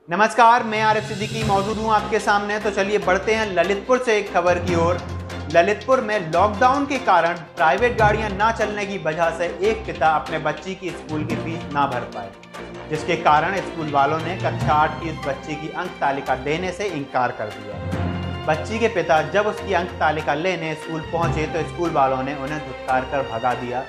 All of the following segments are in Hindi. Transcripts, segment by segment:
नमस्कार, मैं आरिफ सिद्दीकी मौजूद हूँ आपके सामने। तो चलिए बढ़ते हैं ललितपुर से एक खबर की ओर। ललितपुर में लॉकडाउन के कारण प्राइवेट गाड़ियां ना चलने की वजह से एक पिता अपने बच्ची की स्कूल की फीस ना भर पाए, जिसके कारण स्कूल वालों ने कक्षा 8 की उस बच्ची की अंक तालिका देने से इनकार कर दिया। बच्ची के पिता जब उसकी अंक तालिका लेने स्कूल पहुंचे तो स्कूल वालों ने उन्हें धुतकार कर भगा दिया,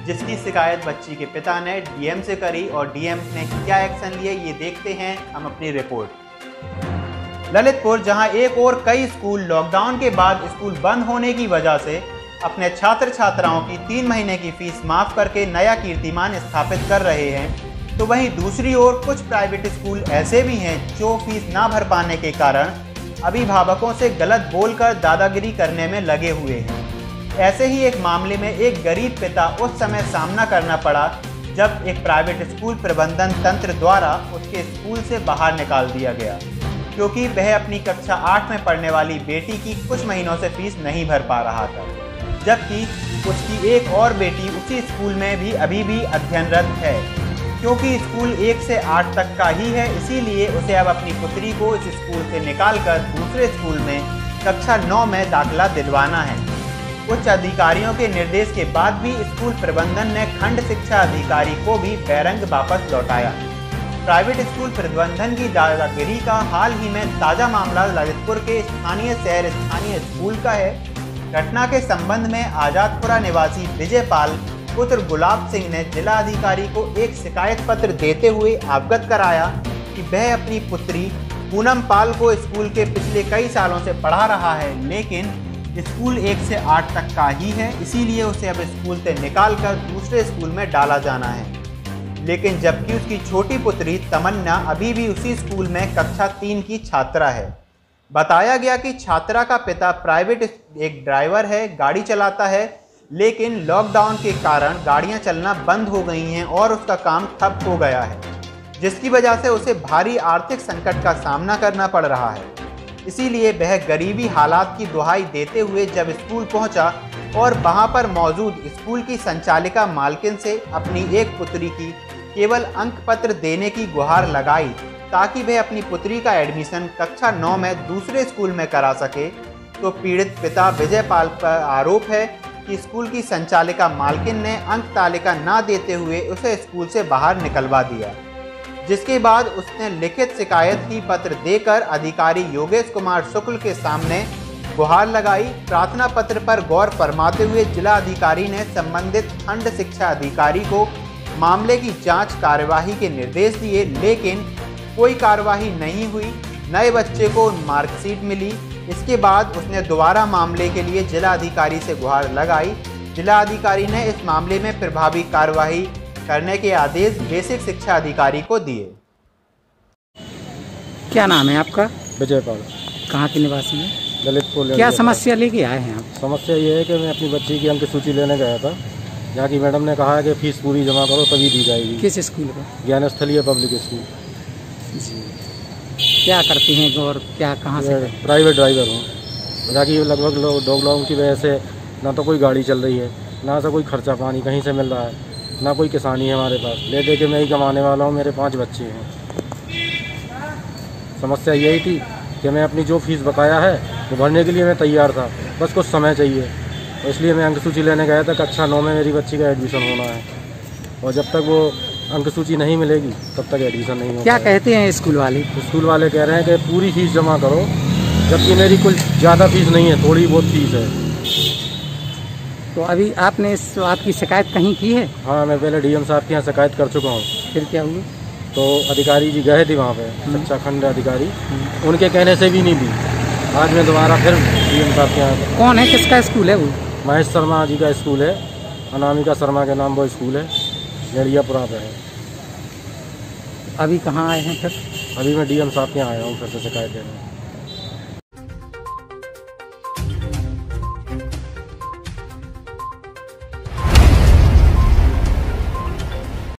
जिसकी शिकायत बच्ची के पिता ने डीएम से करी और डीएम ने क्या एक्शन लिए ये देखते हैं हम अपनी रिपोर्ट। ललितपुर, जहां एक और कई स्कूल लॉकडाउन के बाद स्कूल बंद होने की वजह से अपने छात्र छात्राओं की 3 महीने की फीस माफ करके नया कीर्तिमान स्थापित कर रहे हैं, तो वहीं दूसरी ओर कुछ प्राइवेट स्कूल ऐसे भी हैं जो फीस ना भर पाने के कारण अभिभावकों से गलत बोलकर दादागिरी करने में लगे हुए हैं। ऐसे ही एक मामले में एक गरीब पिता उस समय सामना करना पड़ा जब एक प्राइवेट स्कूल प्रबंधन तंत्र द्वारा उसके स्कूल से बाहर निकाल दिया गया, क्योंकि वह अपनी कक्षा 8 में पढ़ने वाली बेटी की कुछ महीनों से फीस नहीं भर पा रहा था, जबकि उसकी एक और बेटी उसी स्कूल में भी अभी भी अध्ययनरत है। क्योंकि स्कूल 1 से 8 तक का ही है, इसीलिए उसे अब अपनी पुत्री को इस स्कूल से निकालकर दूसरे स्कूल में कक्षा 9 में दाखिला दिलवाना है। उच्च अधिकारियों के निर्देश के बाद भी स्कूल प्रबंधन ने खंड शिक्षा अधिकारी को भी बैरंग वापस लौटाया। प्राइवेट स्कूल प्रबंधन की दादागिरी का हाल ही में ताज़ा मामला ललितपुर के स्थानीय स्कूल का है। घटना के संबंध में आजादपुरा निवासी विजय पाल पुत्र गुलाब सिंह ने जिला अधिकारी को एक शिकायत पत्र देते हुए अवगत कराया कि वह अपनी पुत्री पूनम पाल को स्कूल के पिछले कई सालों से पढ़ा रहा है, लेकिन स्कूल 1 से 8 तक का ही है, इसीलिए उसे अब स्कूल से निकालकर दूसरे स्कूल में डाला जाना है। लेकिन जबकि उसकी छोटी पुत्री तमन्ना अभी भी उसी स्कूल में कक्षा 3 की छात्रा है। बताया गया कि छात्रा का पिता प्राइवेट एक ड्राइवर है, गाड़ी चलाता है, लेकिन लॉकडाउन के कारण गाड़ियां चलना बंद हो गई हैं और उसका काम ठप हो गया है, जिसकी वजह से उसे भारी आर्थिक संकट का सामना करना पड़ रहा है। इसीलिए वह गरीबी हालात की दुहाई देते हुए जब स्कूल पहुंचा और वहां पर मौजूद स्कूल की संचालिका मालकिन से अपनी एक पुत्री की केवल अंक पत्र देने की गुहार लगाई ताकि वह अपनी पुत्री का एडमिशन कक्षा 9 में दूसरे स्कूल में करा सके, तो पीड़ित पिता विजय पाल पर आरोप है कि स्कूल की संचालिका मालकिन ने अंक तालिका ना देते हुए उसे स्कूल से बाहर निकलवा दिया, जिसके बाद उसने लिखित शिकायत की पत्र देकर अधिकारी योगेश कुमार शुक्ल के सामने गुहार लगाई। प्रार्थना पत्र पर गौर फरमाते हुए जिला अधिकारी ने संबंधित खंड शिक्षा अधिकारी को मामले की जांच कार्यवाही के निर्देश दिए, लेकिन कोई कार्यवाही नहीं हुई। नए बच्चे को मार्कशीट मिली। इसके बाद उसने दोबारा मामले के लिए जिला अधिकारी से गुहार लगाई। जिला अधिकारी ने इस मामले में प्रभावी कार्यवाही करने के आदेश बेसिक शिक्षा अधिकारी को दिए। क्या नाम है आपका? विजय पाल। कहाँ के निवासी हैं? ललितपुर। क्या समस्या लेके आए हैं आप? समस्या ये है कि मैं अपनी बच्ची की अंक सूची लेने गया था, जहाँ की मैडम ने कहा है कि फीस पूरी जमा करो तभी दी जाएगी। किस स्कूल का? ज्ञानस्थलीय पब्लिक स्कूल। जी, क्या करती हैं और क्या कहाँ से? प्राइवेट ड्राइवर हूँ, जहाँ की लगभग लॉकडाउन की वजह से ना तो कोई गाड़ी चल रही है, ना तो कोई खर्चा पानी कहीं से मिल रहा है, ना कोई किसानी है हमारे पास। ले दे के मैं ही कमाने वाला हूँ, मेरे 5 बच्चे हैं। समस्या यही थी कि मैं अपनी जो फीस बकाया है वो भरने के लिए मैं तैयार था, बस कुछ समय चाहिए, तो इसलिए मैं अंक सूची लेने गया था। कक्षा 9 में मेरी बच्ची का एडमिशन होना है, और जब तक वो अंक सूची नहीं मिलेगी तब तक एडमिशन नहीं होगा। क्या कहते हैं स्कूल वाले? स्कूल वाले कह रहे हैं कि पूरी फीस जमा करो, जबकि मेरी कुछ ज़्यादा फीस नहीं है, थोड़ी बहुत फीस है। तो अभी आपने इस बात की शिकायत कहीं की है? हाँ, मैं पहले डीएम साहब के यहाँ शिकायत कर चुका हूँ। फिर क्या हुआ? तो अधिकारी जी गए थे वहाँ पे, शिक्षा खंड अधिकारी, उनके कहने से भी नहीं दी। आज मैं दोबारा फिर डीएम साहब के यहाँ। कौन है, किसका स्कूल है वो? महेश शर्मा जी का स्कूल है, अनामिका शर्मा के नाम वो स्कूल है, गड़ियापुरा पे है। अभी कहाँ आए हैं फिर? अभी मैं डीएम साहब के यहाँ आया हूँ फिर से शिकायत देने।